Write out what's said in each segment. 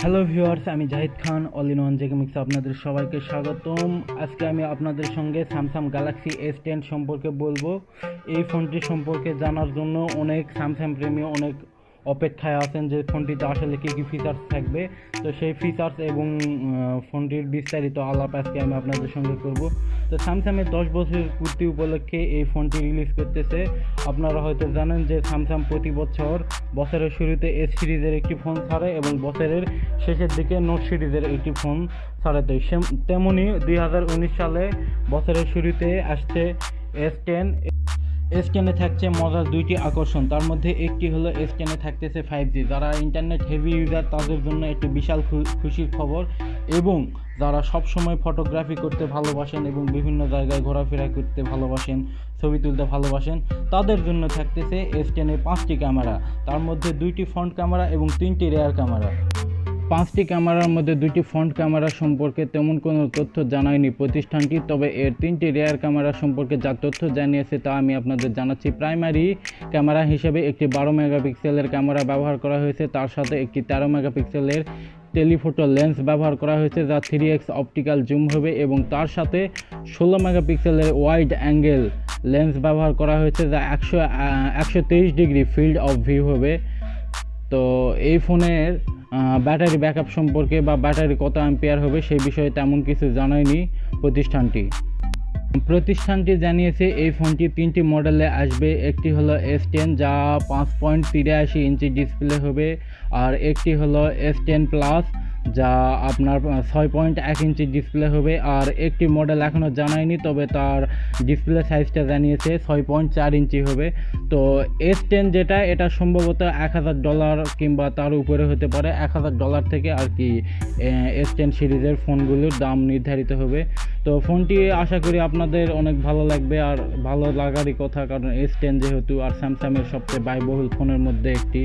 Hello viewers, আমি জাহিদ খান all in one জেগেমিক্সে আপনাদের সবাইকে স্বাগতম। আজকে আমি আপনাদের সঙ্গে স্যামসাং গ্যালাক্সি S10 সম্পর্কে বলবো। এই ফোনটি সম্পর্কে জানার জন্য অনেক স্যামসাং প্রেমী অনেক অপেক্ষায় আছেন যে ফোনটিতে আসলে কী কী ফিচার্স থাকবে। তো সেই ফিচার্স এবং ফোনটির বিস্তারিত আলাপ আজকে আমি আপনাদের সঙ্গে করব। তো স্যামসাংয়ের 10 বছর পূর্তি উপলক্ষে এই ফোনটি রিলিজ করতেছে। আপনারা হয়তো জানেন যে স্যামসাং প্রতি বছর বছরের শুরুতে এস সিরিজের একটি ফোন ছাড়ে এবং বছরের শেষের দিকে নোট সিরিজের একটি ফোন ছাড়ে। তো তেমনই 2019 সালে বছরের শুরুতে আসছে S10। S10-এ থাকছে মজার দুইটি আকর্ষণ, তার মধ্যে একটি হলো S10-এ থাকতেছে 5G। যারা ইন্টারনেট হেভি ইউজার তাদের জন্য একটি বিশাল খুশির খবর, এবং যারা সবসময় ফটোগ্রাফি করতে ভালোবাসেন এবং বিভিন্ন জায়গায় ঘোরাফেরা করতে ভালোবাসেন, ছবি তুলতে ভালোবাসেন, তাদের জন্য থাকতেছে S10-এ 5টি ক্যামেরা, তার মধ্যে 2টি ফ্রন্ট ক্যামেরা এবং 3টি রেয়ার ক্যামেরা। 5টি ক্যামেরার মধ্যে 2টি ফ্রন্ট ক্যামেরা সম্পর্কে তেমন কোনো তথ্য জানায়নি প্রতিষ্ঠানটি, তবে এর 3টি রেয়ার ক্যামেরা সম্পর্কে যা তথ্য জানিয়েছে তা আমি আপনাদের জানাচ্ছি। প্রাইমারি ক্যামেরা হিসেবে একটি 12 মেগাপিক্সেলের ক্যামেরা ব্যবহার করা হয়েছে, তার সাথে একটি 13 মেগাপিক্সেলের টেলিফোটো লেন্স ব্যবহার করা হয়েছে যা 3x অপটিক্যাল জুম হবে, এবং তার সাথে 16 মেগাপিক্সেলের ওয়াইড অ্যাঙ্গেল লেন্স ব্যবহার করা হয়েছে যা 123 ডিগ্রি ফিল্ড অফ ভিউ হবে। তো এই ফোনের ব্যাটারি ব্যাকআপ সম্পর্কে বা ব্যাটারি কত অ্যাম্পিয়ার হবে সেই বিষয়ে তেমন কিছু জানায়নি প্রতিষ্ঠানটি জানিয়েছে এই ফোনটি 3টি মডেলে আসবে। একটি হলো S10 যা 5.83 ইঞ্চি ডিসপ্লে হবে, আর একটি হলো S10 প্লাস যা আপনার 6.1 ইঞ্চি ডিসপ্লে হবে, আর একটি মডেল এখনও জানায়নি তবে তার ডিসপ্লে সাইজটা জানিয়েছে 6.4 ইঞ্চি হবে। তো S10 যেটা, এটা সম্ভবত $1000 কিংবা তার উপরে হতে পারে। $1000 থেকে আর কি S10 সিরিজের ফোনগুলোর দাম নির্ধারিত হবে। তো ফোনটি আশা করি আপনাদের অনেক ভালো লাগবে, আর ভালো লাগারই কথা, কারণ S10 যেহেতু আর স্যামসাংয়ের সবচেয়ে ব্যয়বহুল ফোনের মধ্যে একটি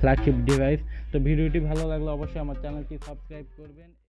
ফ্ল্যাগশিপ ডিভাইস। তো ভিডিওটি ভালো লাগলে অবশ্যই আমার চ্যানেলটি সাবস্ক্রাইব করবেন।